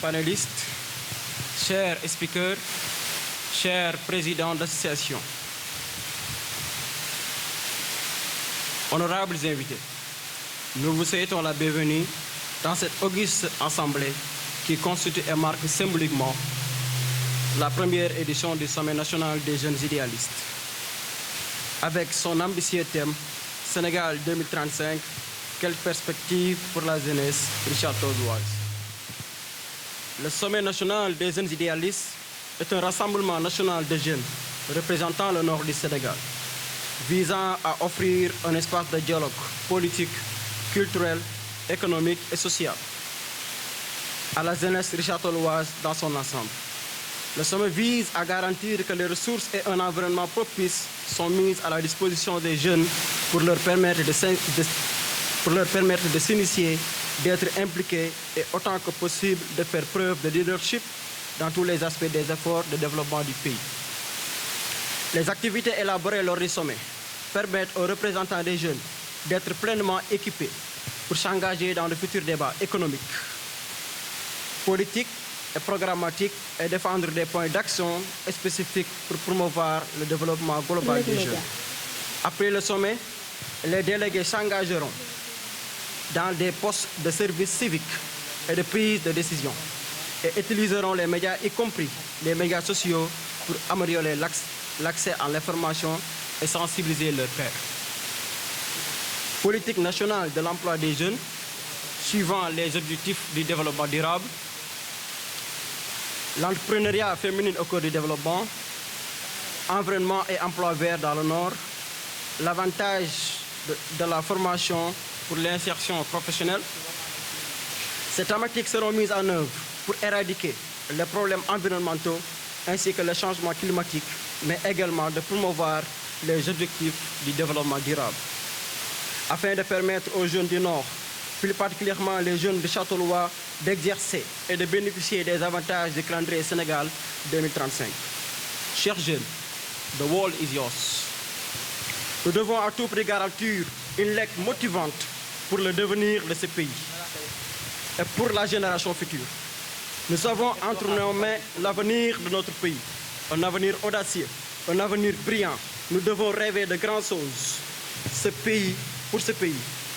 panélistes, chers speakers, chers présidents d'associations, honorables invités, nous vous souhaitons la bienvenue dans cette auguste assemblée qui constitue et marque symboliquement la première édition du Sommet national des jeunes idéalistes. Avec son ambitieux thème Sénégal 2035, quelles perspectives pour la jeunesse richard-toll-oise. Le Sommet national des jeunes idéalistes est un rassemblement national de jeunes représentant le nord du Sénégal, visant à offrir un espace de dialogue politique, culturel, économique et social à la jeunesse richard-toll-oise dans son ensemble. Le sommet vise à garantir que les ressources et un environnement propice sont mises à la disposition des jeunes pour leur permettre de s'initier, d'être impliqués et autant que possible de faire preuve de leadership dans tous les aspects des efforts de développement du pays. Les activités élaborées lors du sommet permettent aux représentants des jeunes d'être pleinement équipés pour s'engager dans le futur débat économique, politique et programmatique et défendre des points d'action spécifiques pour promouvoir le développement global des jeunes. Après le sommet, les délégués s'engageront dans des postes de service civique et de prise de décision et utiliseront les médias, y compris les médias sociaux, pour améliorer l'accès à l'information et sensibiliser leurs pairs. Politique nationale de l'emploi des jeunes, suivant les objectifs du développement durable, l'entrepreneuriat féminin au cœur du développement, environnement et emploi vert dans le Nord, l'avantage de la formation pour l'insertion professionnelle. Ces thématiques seront mises en œuvre pour éradiquer les problèmes environnementaux ainsi que le changement climatique, mais également de promouvoir les objectifs du développement durable, afin de permettre aux jeunes du Nord, plus particulièrement les jeunes de Châteaulois, d'exercer et de bénéficier des avantages du calendrier Sénégal 2035. Chers jeunes, the world is yours. Nous devons à tout prix garantir une lecture motivante pour le devenir de ce pays et pour la génération future. Nous avons entre nos mains l'avenir de notre pays, un avenir audacieux, un avenir brillant. Nous devons rêver de grandes choses. Pour ce pays,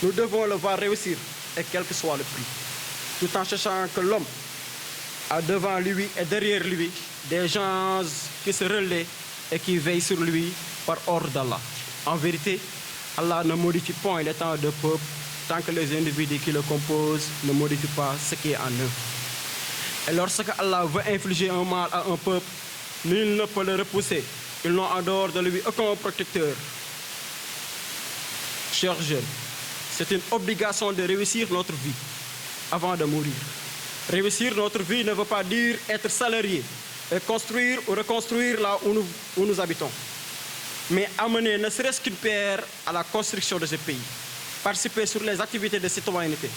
nous devons le voir réussir, et quel que soit le prix, tout en sachant que l'homme a devant lui et derrière lui des gens qui se relaient et qui veillent sur lui par ordre d'Allah. En vérité, Allah ne modifie point les temps de peuple tant que les individus qui le composent ne modifient pas ce qui est en eux. Et lorsque Allah veut infliger un mal à un peuple, nul ne peut le repousser. Ils n'ont en dehors de lui aucun protecteur. Chers jeunes, c'est une obligation de réussir notre vie avant de mourir. Réussir notre vie ne veut pas dire être salarié et construire ou reconstruire là où nous habitons, mais amener ne serait-ce qu'une pierre à la construction de ce pays. Participer sur les activités de citoyenneté.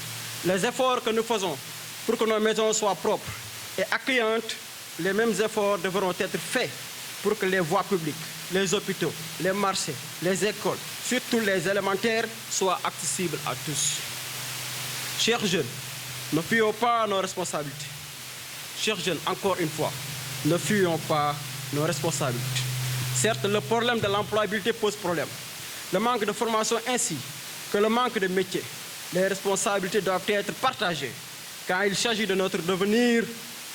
Les efforts que nous faisons pour que nos maisons soient propres et accueillantes, les mêmes efforts devront être faits pour que les voies publiques, les hôpitaux, les marchés, les écoles, surtout les élémentaires, soient accessibles à tous. Chers jeunes, ne fuyons pas nos responsabilités. Chers jeunes, encore une fois, ne fuyons pas nos responsabilités. Certes, le problème de l'employabilité pose problème. Le manque de formation ainsi que le manque de métier. Les responsabilités doivent être partagées. Quand il s'agit de notre devenir,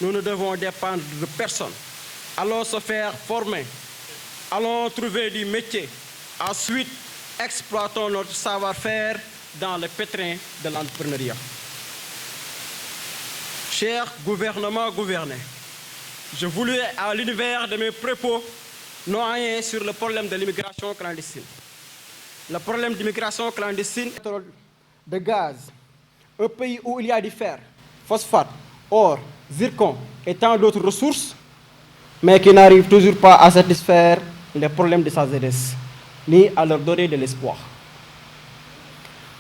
nous ne devons dépendre de personne. Allons se faire former. Allons trouver du métier. Ensuite, exploitons notre savoir-faire dans le pétrin de l'entrepreneuriat. Cher gouvernement gouverné, je voulais à l'univers de mes propos noyer sur le problème de l'immigration clandestine. Le problème d'immigration clandestine est de gaz. Un pays où il y a du fer, phosphate, or, zircon et tant d'autres ressources, mais qui n'arrive toujours pas à satisfaire les problèmes de sa jeunesse, ni à leur donner de l'espoir.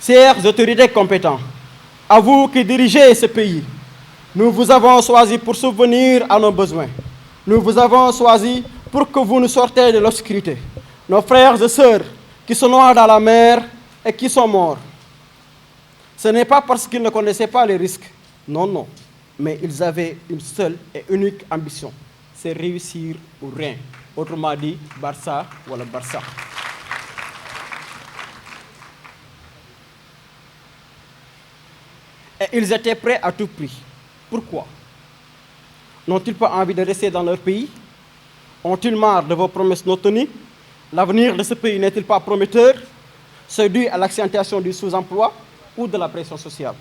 Chères autorités compétentes, à vous qui dirigez ce pays, nous vous avons choisi pour subvenir à nos besoins. Nous vous avons choisi pour que vous nous sortez de l'obscurité. Nos frères et sœurs qui se noient dans la mer et qui sont morts. Ce n'est pas parce qu'ils ne connaissaient pas les risques. Non, non. mais ils avaient une seule et unique ambition, c'est réussir ou rien. Autrement dit, Barça ou le Barça. Et ils étaient prêts à tout prix. Pourquoi? N'ont-ils pas envie de rester dans leur pays? Ont-ils marre de vos promesses non tenues? L'avenir de ce pays n'est-il pas prometteur? C'est dû à l'accentuation du sous-emploi ou de la pression sociale?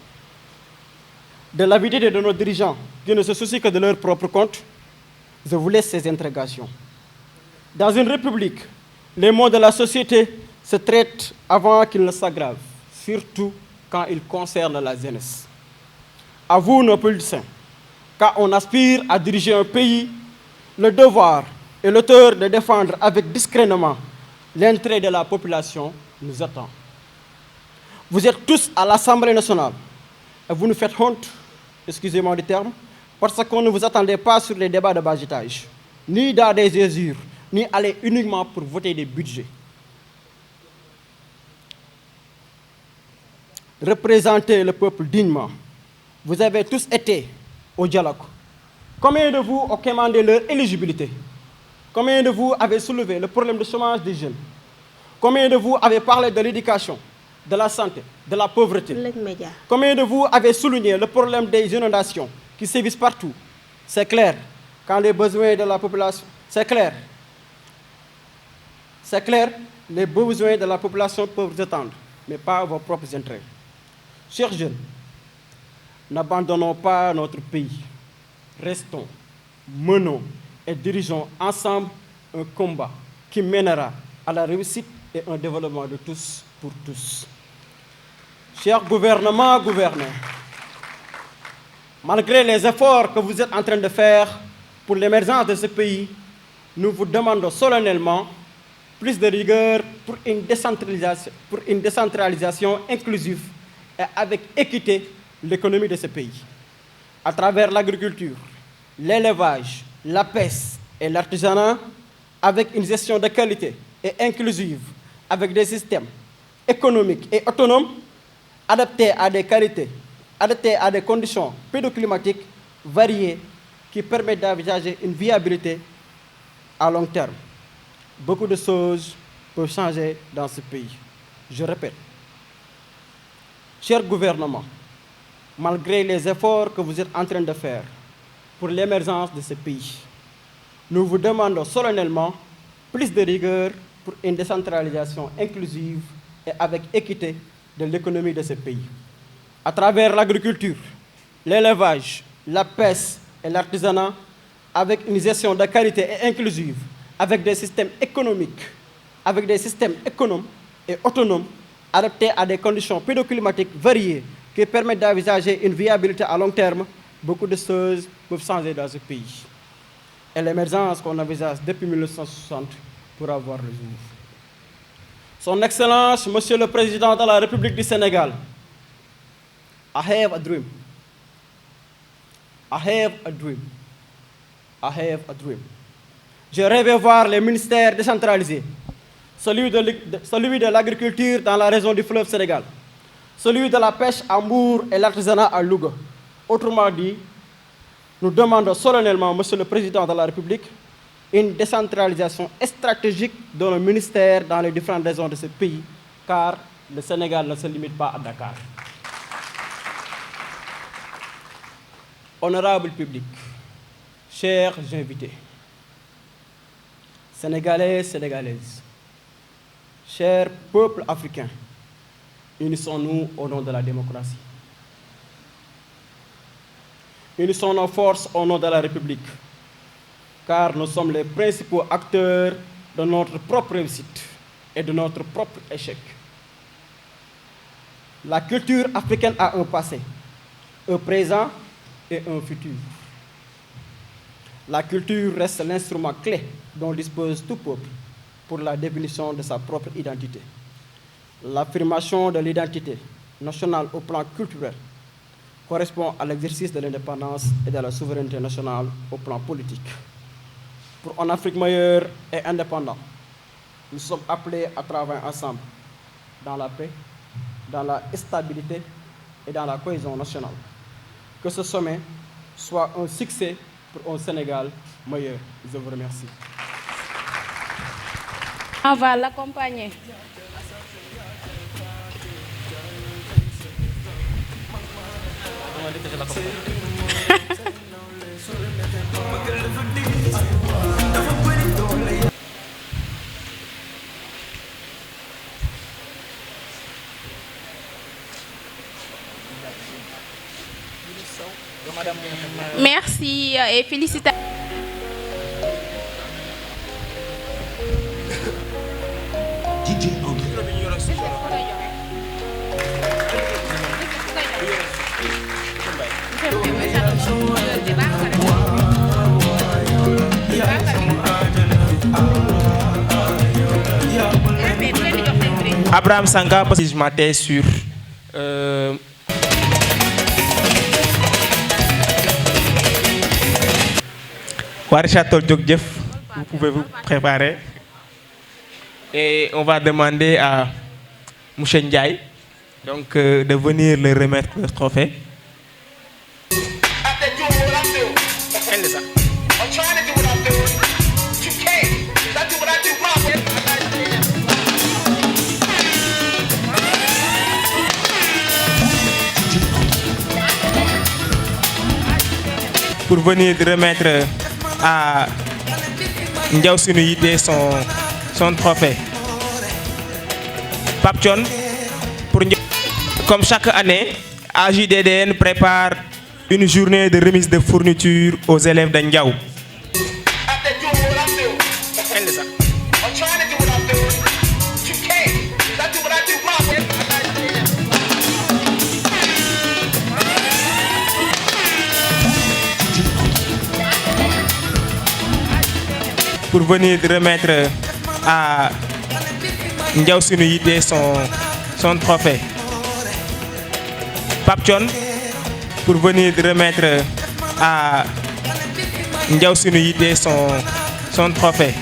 De l'avidité de nos dirigeants qui ne se soucient que de leur propre compte, je vous laisse ces interrogations. Dans une république, les maux de la société se traitent avant qu'ils ne s'aggravent, surtout quand ils concernent la jeunesse. À vous, nos politiciens, quand on aspire à diriger un pays, le devoir et l'auteur de défendre avec discernement l'intérêt de la population nous attend. Vous êtes tous à l'Assemblée nationale et vous nous faites honte, excusez-moi du terme, parce qu'on ne vous attendait pas sur les débats de bas étage, ni dans des usures, ni aller uniquement pour voter des budgets. Représentez le peuple dignement. Vous avez tous été au dialogue. Combien de vous ont commandé leur éligibilité? Combien de vous avez soulevé le problème du chômage des jeunes? Combien de vous avez parlé de l'éducation, de la santé, de la pauvreté? Combien de vous avez souligné le problème des inondations qui sévissent partout? C'est clair, quand les besoins de la population... C'est clair, les besoins de la population peuvent s'étendre, mais pas vos propres intérêts. Chers jeunes, n'abandonnons pas notre pays. Restons, menons et dirigeons ensemble un combat qui mènera à la réussite et un développement de tous pour tous. Chers gouvernements, gouverneurs, malgré les efforts que vous êtes en train de faire pour l'émergence de ce pays, nous vous demandons solennellement plus de rigueur pour une décentralisation inclusive et avec équité l'économie de ce pays. À travers l'agriculture, l'élevage, la pêche et l'artisanat, avec une gestion de qualité et inclusive, avec des systèmes économiques et autonomes, adaptés à des qualités, adaptés à des conditions pédoclimatiques variées qui permettent d'envisager une viabilité à long terme. Beaucoup de choses peuvent changer dans ce pays. Je répète, cher gouvernement, malgré les efforts que vous êtes en train de faire pour l'émergence de ce pays, nous vous demandons solennellement plus de rigueur pour une décentralisation inclusive et avec équité de l'économie de ce pays. À travers l'agriculture, l'élevage, la pêche et l'artisanat, avec une gestion de qualité et inclusive, avec des systèmes économiques, avec des systèmes économes et autonomes, adaptés à des conditions pédoclimatiques variées qui permettent d'envisager une viabilité à long terme, beaucoup de choses peuvent changer dans ce pays. Et l'émergence qu'on envisage depuis 1960 pour avoir le jour. Son Excellence, Monsieur le Président de la République du Sénégal, I have a dream. I have a dream. I have a dream. Je rêve voir les ministères décentralisés, celui de l'agriculture dans la région du fleuve Sénégal, celui de la pêche à Mbour et l'artisanat à Louga. Autrement dit, nous demandons solennellement, Monsieur le Président de la République, une décentralisation stratégique de nos ministères dans les différentes régions de ce pays, car le Sénégal ne se limite pas à Dakar. Honorable public, chers invités, Sénégalais, Sénégalaises, chers peuples africains, unissons-nous au nom de la démocratie. Unissons nos forces au nom de la République, car nous sommes les principaux acteurs de notre propre réussite et de notre propre échec. La culture africaine a un passé, un présent et un futur. La culture reste l'instrument clé dont dispose tout peuple pour la définition de sa propre identité. L'affirmation de l'identité nationale au plan culturel correspond à l'exercice de l'indépendance et de la souveraineté nationale au plan politique. Pour une Afrique meilleure et indépendante, nous sommes appelés à travailler ensemble dans la paix, dans la stabilité et dans la cohésion nationale. Que ce sommet soit un succès pour un Sénégal meilleur. Je vous remercie. On va l'accompagner. Merci et félicitations. Abraham Sanga, parce que je m'attends sur Warishatol Djokdjef, vous pouvez vous préparer. Et on va demander à Mouchen Ndiaye donc, de venir le remettre le trophée. Pour venir remettre à Ndiaw Sunuyité son trophée. Papchon, comme chaque année, AJDDN prépare une journée de remise de fournitures aux élèves de Ndiaw. Pour venir remettre à Ndiaw Sunuyité son trophée. Papchon, pour venir remettre à Ndiaw Sunuyité son trophée.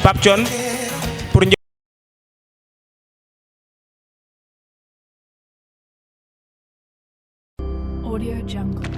Papchon, pour Audio Jungle.